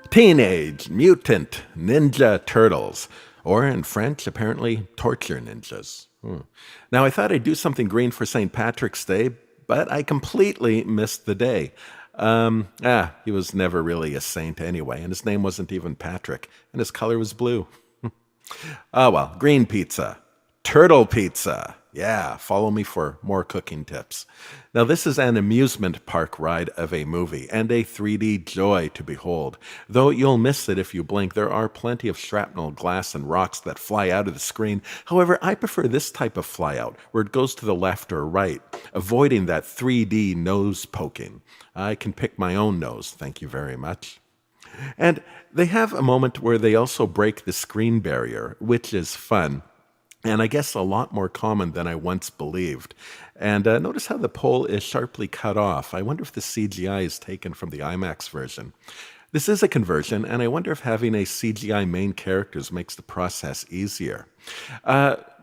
Teenage Mutant Ninja Turtles, or in French, apparently, torture ninjas. Now, I thought I'd do something green for St. Patrick's Day, but I completely missed the day. He was never really a saint anyway, and his name wasn't even Patrick, and his color was blue. Oh well, green pizza. Turtle pizza. Yeah, follow me for more cooking tips. Now, this is an amusement park ride of a movie and a 3D joy to behold. Though you'll miss it if you blink, there are plenty of shrapnel, glass, and rocks that fly out of the screen. However, I prefer this type of flyout, where it goes to the left or right, avoiding that 3D nose poking. I can pick my own nose, thank you very much. And they have a moment where they also break the screen barrier, which is fun. And I guess a lot more common than I once believed. And notice how the pole is sharply cut off. I wonder if the CGI is taken from the IMAX version. This is a conversion, and I wonder if having a CGI main characters makes the process easier.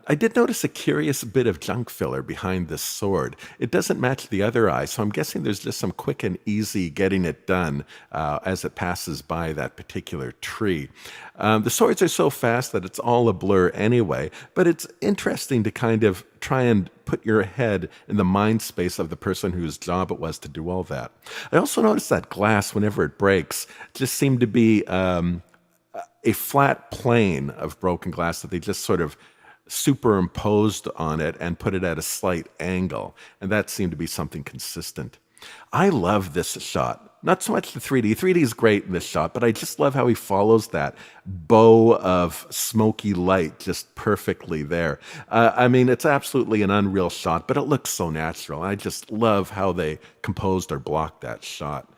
I did notice a curious bit of junk filler behind this sword. It doesn't match the other eye, so I'm guessing there's just some quick and easy getting it done as it passes by that particular tree. The swords are so fast that it's all a blur anyway, but it's interesting to kind of try and put your head in the mind space of the person whose job it was to do all that. I also noticed that glass, whenever it breaks, just seemed to be a flat plane of broken glass that they just sort of superimposed on it and put it at a slight angle. And that seemed to be something consistent. I love this shot. Not so much the 3D. 3D is great in this shot, but I just love how he follows that bow of smoky light just perfectly there. I mean, it's absolutely an unreal shot, but it looks so natural. I just love how they composed or blocked that shot.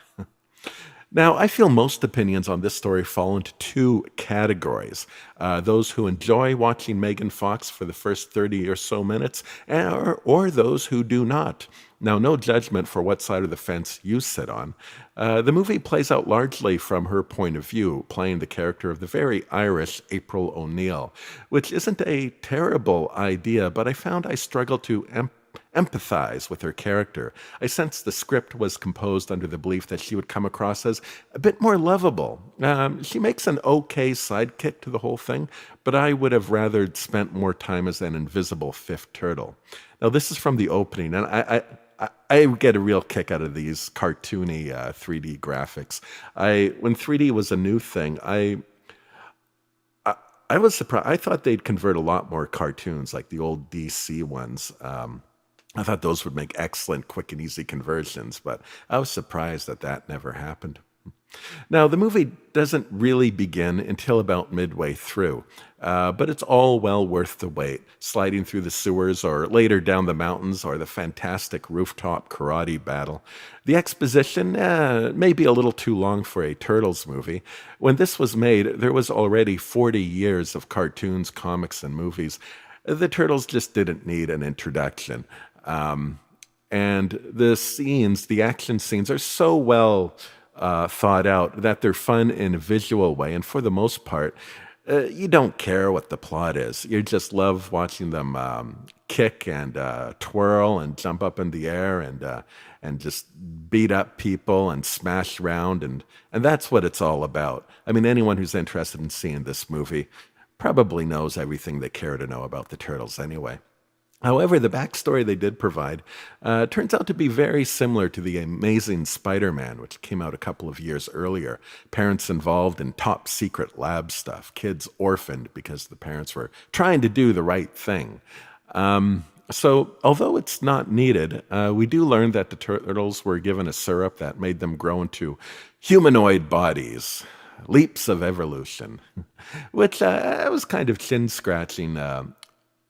Now, I feel most opinions on this story fall into two categories. Those who enjoy watching Megan Fox for the first 30 or so minutes, or those who do not. Now, no judgment for what side of the fence you sit on. The movie plays out largely from her point of view, playing the character of the very Irish April O'Neil, which isn't a terrible idea, but I found I struggled to empathize with her character. I sensed the script was composed under the belief that she would come across as a bit more lovable. She makes an okay sidekick to the whole thing, but I would have rather spent more time as an invisible fifth turtle. Now, this is from the opening, and I get a real kick out of these cartoony 3D graphics. When 3D was a new thing, I was surprised. I thought they'd convert a lot more cartoons, like the old DC ones. I thought those would make excellent, quick and easy conversions, but I was surprised that that never happened. Now, the movie doesn't really begin until about midway through, but it's all well worth the wait, sliding through the sewers or later down the mountains or the fantastic rooftop karate battle. The exposition may be a little too long for a Turtles movie. When this was made, there was already 40 years of cartoons, comics, and movies. The Turtles just didn't need an introduction. And the action scenes are so well thought out that they're fun in a visual way. And for the most part, you don't care what the plot is. You just love watching them kick and twirl and jump up in the air and just beat up people and smash around. And that's what it's all about. I mean, anyone who's interested in seeing this movie probably knows everything they care to know about the Turtles anyway. However, the backstory they did provide turns out to be very similar to The Amazing Spider-Man, which came out a couple of years earlier. Parents involved in top secret lab stuff, kids orphaned because the parents were trying to do the right thing. So, although it's not needed, we do learn that the turtles were given a syrup that made them grow into humanoid bodies. Leaps of evolution, which I was kind of chin-scratching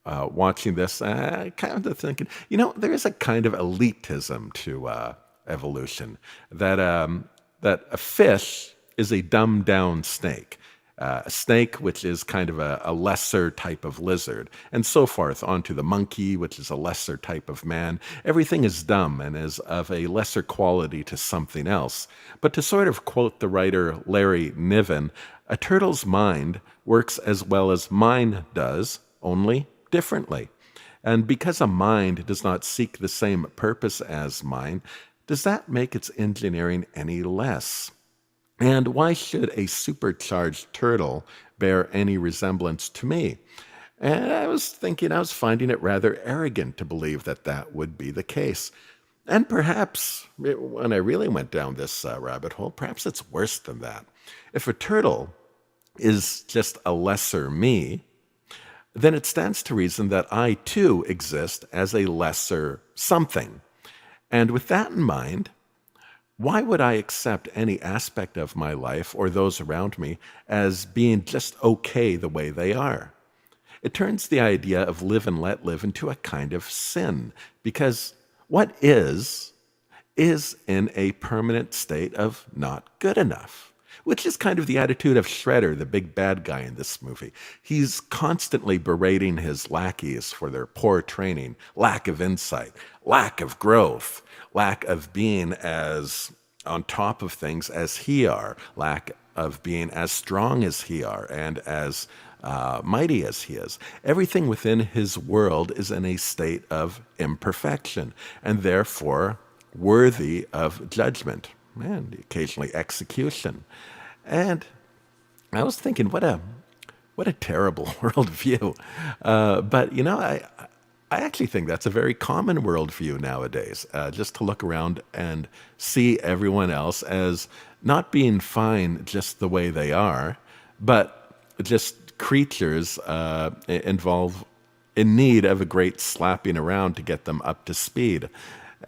watching this, kind of thinking, there is a kind of elitism to evolution, that a fish is a dumbed-down snake. A snake, which is kind of a lesser type of lizard, and so forth, onto the monkey, which is a lesser type of man. Everything is dumb and is of a lesser quality to something else. But to sort of quote the writer Larry Niven, a turtle's mind works as well as mine does, only differently. And because a mind does not seek the same purpose as mine, does that make its engineering any less? And why should a supercharged turtle bear any resemblance to me? And I was thinking, I was finding it rather arrogant to believe that that would be the case. And perhaps, when I really went down this rabbit hole, perhaps it's worse than that. If a turtle is just a lesser me, then it stands to reason that I too exist as a lesser something. And with that in mind, why would I accept any aspect of my life or those around me as being just okay the way they are? It turns the idea of live and let live into a kind of sin, because what is in a permanent state of not good enough, which is kind of the attitude of Shredder, the big bad guy in this movie. He's constantly berating his lackeys for their poor training, lack of insight, lack of growth, lack of being as on top of things as he are, lack of being as strong as he are, and as mighty as he is. Everything within his world is in a state of imperfection, and therefore worthy of judgment and occasionally execution. And I was thinking, what a terrible worldview. But I actually think that's a very common worldview nowadays. Just to look around and see everyone else as not being fine just the way they are, but just creatures involved in need of a great slapping around to get them up to speed,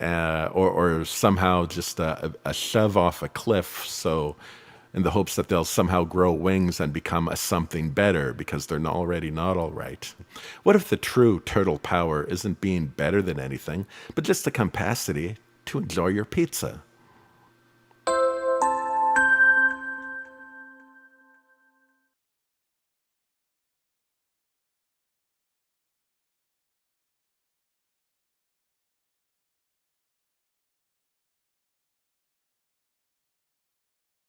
or somehow just a shove off a cliff, so in the hopes that they'll somehow grow wings and become a something better because they're already not all right. What if the true turtle power isn't being better than anything, but just the capacity to enjoy your pizza?